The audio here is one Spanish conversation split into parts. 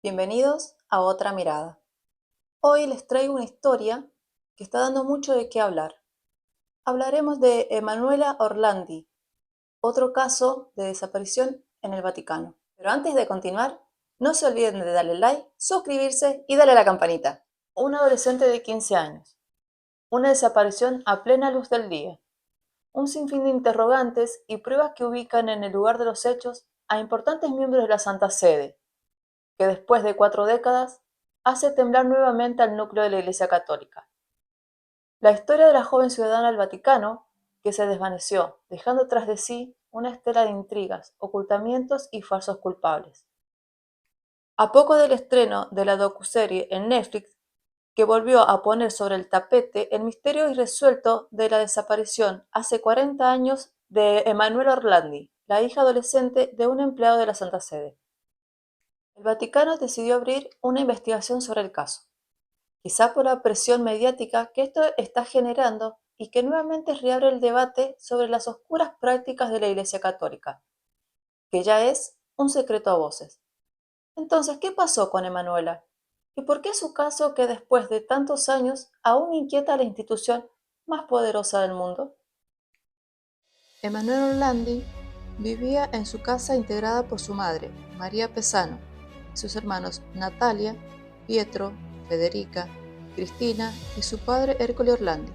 Bienvenidos a Otra Mirada. Hoy les traigo una historia que está dando mucho de qué hablar. Hablaremos de Emanuela Orlandi, otro caso de desaparición en el Vaticano. Pero antes de continuar, no se olviden de darle like, suscribirse y darle a la campanita. Un adolescente de 15 años. Una desaparición a plena luz del día. Un sinfín de interrogantes y pruebas que ubican en el lugar de los hechos a importantes miembros de la Santa Sede, que después de 4 décadas hace temblar nuevamente al núcleo de la Iglesia Católica. La historia de la joven ciudadana del Vaticano que se desvaneció, dejando tras de sí una estela de intrigas, ocultamientos y falsos culpables. A poco del estreno de la docuserie en Netflix, que volvió a poner sobre el tapete el misterio irresuelto de la desaparición hace 40 años de Emanuela Orlandi, la hija adolescente de un empleado de la Santa Sede. El Vaticano decidió abrir una investigación sobre el caso, quizá por la presión mediática que esto está generando y que nuevamente reabre el debate sobre las oscuras prácticas de la Iglesia Católica, que ya es un secreto a voces. Entonces, ¿qué pasó con Emanuela? ¿Y por qué su caso, que después de tantos años aún inquieta a la institución más poderosa del mundo? Emanuela Orlandi vivía en su casa integrada por su madre, María Pesano, y sus hermanos Natalia, Pietro, Federica, Cristina y su padre Ercole Orlandi,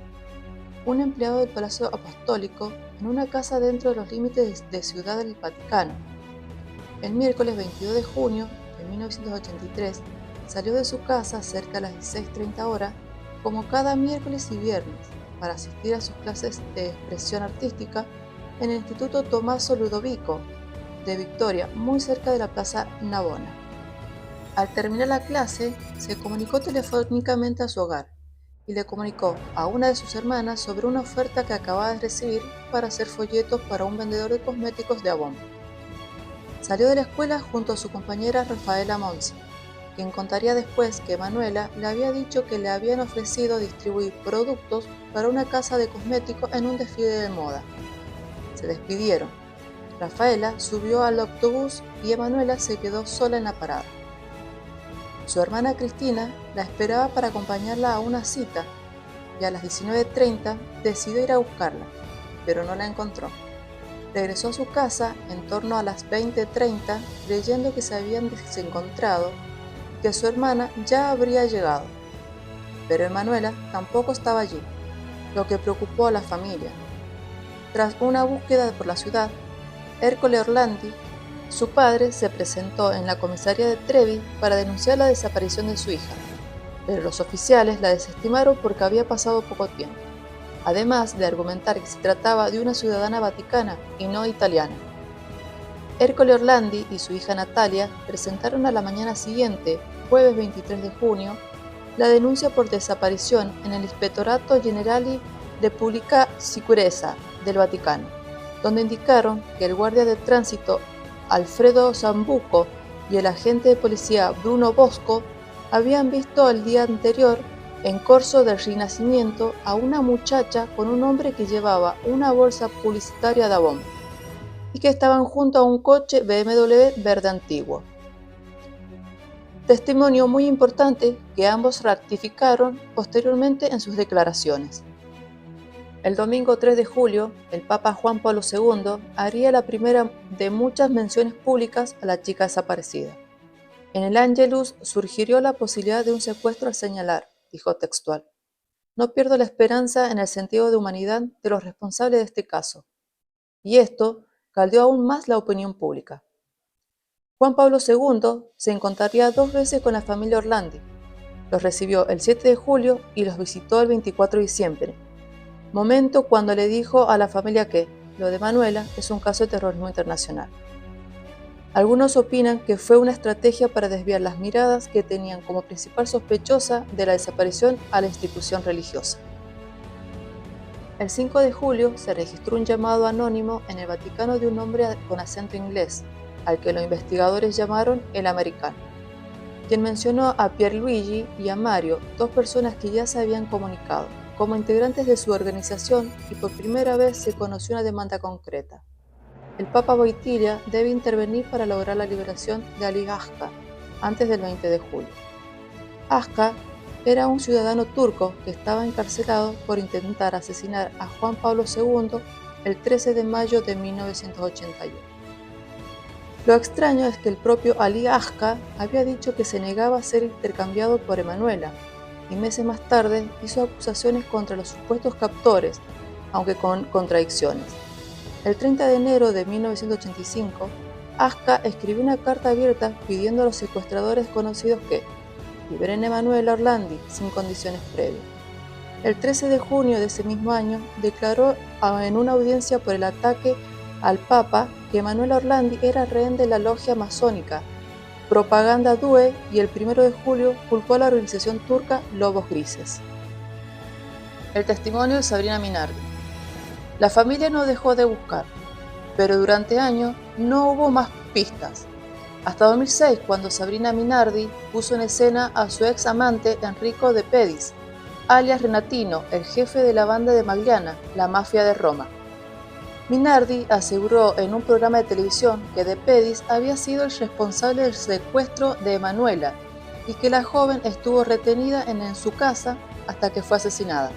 un empleado del Palacio Apostólico en una casa dentro de los límites de Ciudad del Vaticano. El miércoles 22 de junio de 1983 salió de su casa cerca de las 16:30 horas, como cada miércoles y viernes, para asistir a sus clases de expresión artística en el Instituto Tommaso Ludovico de Victoria, muy cerca de la Plaza Navona. Al terminar la clase, se comunicó telefónicamente a su hogar y le comunicó a una de sus hermanas sobre una oferta que acababa de recibir para hacer folletos para un vendedor de cosméticos de Avon. Salió de la escuela junto a su compañera Rafaela Monsi, quien contaría después que Emanuela le había dicho que le habían ofrecido distribuir productos para una casa de cosméticos en un desfile de moda. Se despidieron. Rafaela subió al autobús y Emanuela se quedó sola en la parada. Su hermana Cristina la esperaba para acompañarla a una cita y a las 19:30 decidió ir a buscarla, pero no la encontró. Regresó a su casa en torno a las 20:30 creyendo que se habían desencontrado y que su hermana ya habría llegado. Pero Emanuela tampoco estaba allí, lo que preocupó a la familia. Tras una búsqueda por la ciudad, Ercole Orlandi, su padre, se presentó en la comisaría de Trevi para denunciar la desaparición de su hija, pero los oficiales la desestimaron porque había pasado poco tiempo, además de argumentar que se trataba de una ciudadana vaticana y no italiana. Ercole Orlandi y su hija Natalia presentaron a la mañana siguiente, jueves 23 de junio, la denuncia por desaparición en el Ispettorato Generali de Pubblica Sicurezza del Vaticano, donde indicaron que el guardia de tránsito Alfredo Zambuco y el agente de policía Bruno Bosco habían visto el día anterior en Corso del Rinascimento a una muchacha con un hombre que llevaba una bolsa publicitaria de Avon y que estaban junto a un coche BMW verde antiguo. Testimonio muy importante que ambos ratificaron posteriormente en sus declaraciones. El domingo 3 de julio, el Papa Juan Pablo II haría la primera de muchas menciones públicas a la chica desaparecida. En el Angelus surgió la posibilidad de un secuestro al señalar, dijo textual: "No pierdo la esperanza en el sentido de humanidad de los responsables de este caso". Y esto caldeó aún más la opinión pública. Juan Pablo II se encontraría 2 veces con la familia Orlandi. Los recibió el 7 de julio y los visitó el 24 de diciembre. Momento cuando le dijo a la familia que lo de Manuela es un caso de terrorismo internacional. Algunos opinan que fue una estrategia para desviar las miradas que tenían como principal sospechosa de la desaparición a la institución religiosa. El 5 de julio se registró un llamado anónimo en el Vaticano de un hombre con acento inglés, al que los investigadores llamaron el americano, quien mencionó a Pierluigi y a Mario, 2 personas que ya se habían comunicado como integrantes de su organización, y por primera vez se conoció una demanda concreta. El Papa Wojtyła debe intervenir para lograr la liberación de Ali Ghashqar, antes del 20 de julio. Aska era un ciudadano turco que estaba encarcelado por intentar asesinar a Juan Pablo II el 13 de mayo de 1981. Lo extraño es que el propio Ali Aska había dicho que se negaba a ser intercambiado por Emanuela, y meses más tarde hizo acusaciones contra los supuestos captores, aunque con contradicciones. El 30 de enero de 1985, Aska escribió una carta abierta pidiendo a los secuestradores conocidos que liberen a Emanuela Orlandi sin condiciones previas. El 13 de junio de ese mismo año declaró en una audiencia por el ataque al Papa que Emanuela Orlandi era rehén de la logia masónica Propaganda Due y el 1 de julio culpó a la organización turca Lobos Grises. El testimonio de Sabrina Minardi. La familia no dejó de buscar, pero durante años no hubo más pistas. Hasta 2006, cuando Sabrina Minardi puso en escena a su ex amante Enrico De Pedis, alias Renatino, el jefe de la banda de Magliana, la mafia de Roma. Minardi aseguró en un programa de televisión que De Pedis había sido el responsable del secuestro de Emanuela y que la joven estuvo retenida en su casa hasta que fue asesinada.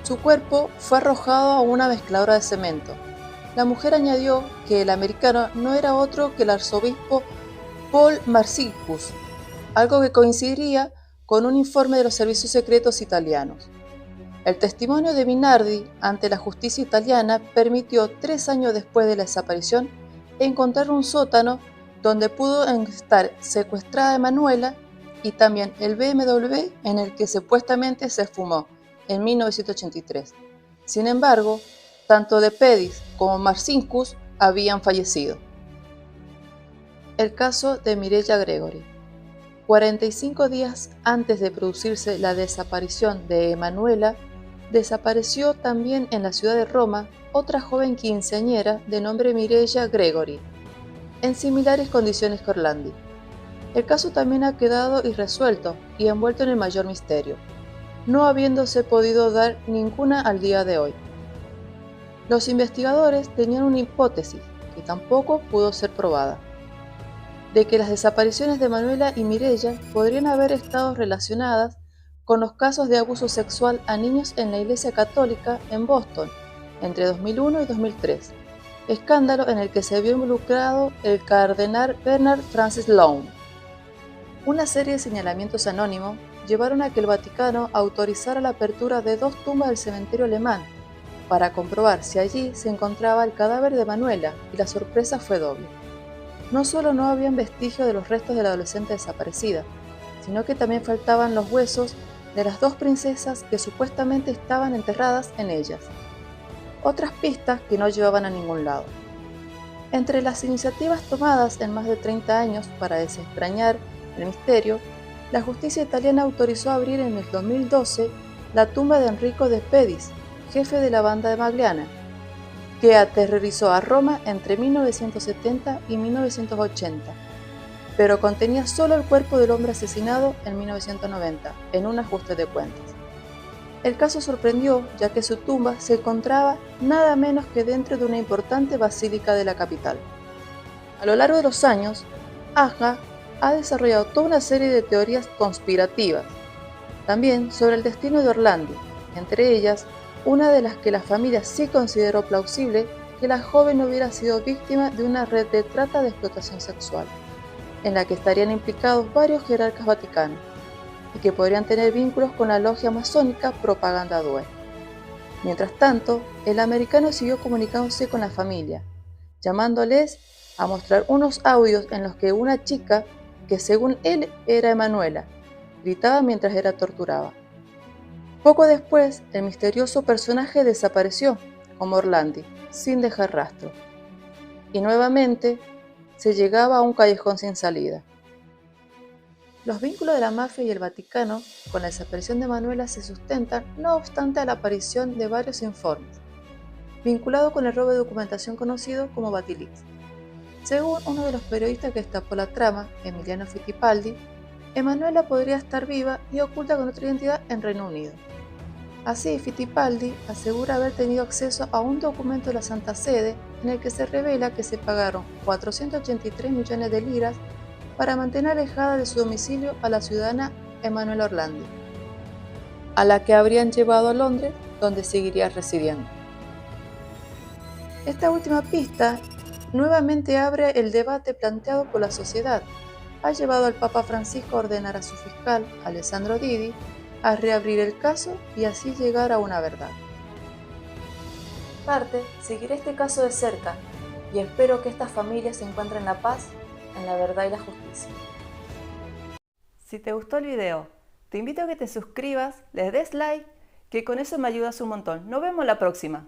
Su cuerpo fue arrojado a una mezcladora de cemento. La mujer añadió que el americano no era otro que el arzobispo Paul Marcinkus, algo que coincidiría con un informe de los servicios secretos italianos. El testimonio de Minardi ante la justicia italiana permitió 3 años después de la desaparición encontrar un sótano donde pudo estar secuestrada Emanuela y también el BMW en el que supuestamente se esfumó en 1983. Sin embargo, tanto De Pedis como Marcinkus habían fallecido. El caso de Mirella Gregori. 45 días antes de producirse la desaparición de Emanuela, desapareció también en la ciudad de Roma otra joven quinceañera de nombre Mirella Gregori, en similares condiciones que Orlandi. El caso también ha quedado irresuelto y envuelto en el mayor misterio, no habiéndose podido dar ninguna al día de hoy. Los investigadores tenían una hipótesis, que tampoco pudo ser probada, de que las desapariciones de Emanuela y Mirella podrían haber estado relacionadas con los casos de abuso sexual a niños en la Iglesia Católica en Boston entre 2001 y 2003, escándalo en el que se vio involucrado el cardenal Bernard Francis Lowne. Una serie de señalamientos anónimos llevaron a que el Vaticano autorizara la apertura de 2 tumbas del cementerio alemán para comprobar si allí se encontraba el cadáver de Emanuela, y la sorpresa fue doble. No solo no habían vestigios de los restos de la adolescente desaparecida, sino que también faltaban los huesos de las 2 princesas que supuestamente estaban enterradas en ellas. Otras pistas que no llevaban a ningún lado. Entre las iniciativas tomadas en más de 30 años para desentrañar el misterio, la justicia italiana autorizó abrir en el 2012 la tumba de Enrico De Pedis, jefe de la banda de Magliana, que aterrorizó a Roma entre 1970 y 1980, pero contenía solo el cuerpo del hombre asesinado en 1990, en un ajuste de cuentas. El caso sorprendió, ya que su tumba se encontraba nada menos que dentro de una importante basílica de la capital. A lo largo de los años, Aja ha desarrollado toda una serie de teorías conspirativas, también sobre el destino de Orlandi, entre ellas una de las que la familia sí consideró plausible, que la joven hubiera sido víctima de una red de trata de explotación sexual, en la que estarían implicados varios jerarcas vaticanos, y que podrían tener vínculos con la logia masónica Propaganda Due. Mientras tanto, el americano siguió comunicándose con la familia, llamándoles a mostrar unos audios en los que una chica, que según él era Emanuela, gritaba mientras era torturada. Poco después, el misterioso personaje desapareció, como Orlandi, sin dejar rastro. Y nuevamente, se llegaba a un callejón sin salida. Los vínculos de la mafia y el Vaticano con la desaparición de Emanuela se sustentan, no obstante, a la aparición de varios informes, vinculados con el robo de documentación conocido como Batilix. Según uno de los periodistas que destapó la trama, Emiliano Fittipaldi, Emanuela podría estar viva y oculta con otra identidad en Reino Unido. Así, Fittipaldi asegura haber tenido acceso a un documento de la Santa Sede en el que se revela que se pagaron 483 millones de liras para mantener alejada de su domicilio a la ciudadana Emanuela Orlandi, a la que habrían llevado a Londres, donde seguiría residiendo. Esta última pista nuevamente abre el debate planteado por la sociedad. Ha llevado al Papa Francisco a ordenar a su fiscal, Alessandro Didi, a reabrir el caso y así llegar a una verdad. Parte, seguiré este caso de cerca y espero que estas familias encuentren la paz en la verdad y la justicia. Si te gustó el video, te invito a que te suscribas, les des like, que con eso me ayudas un montón. Nos vemos la próxima.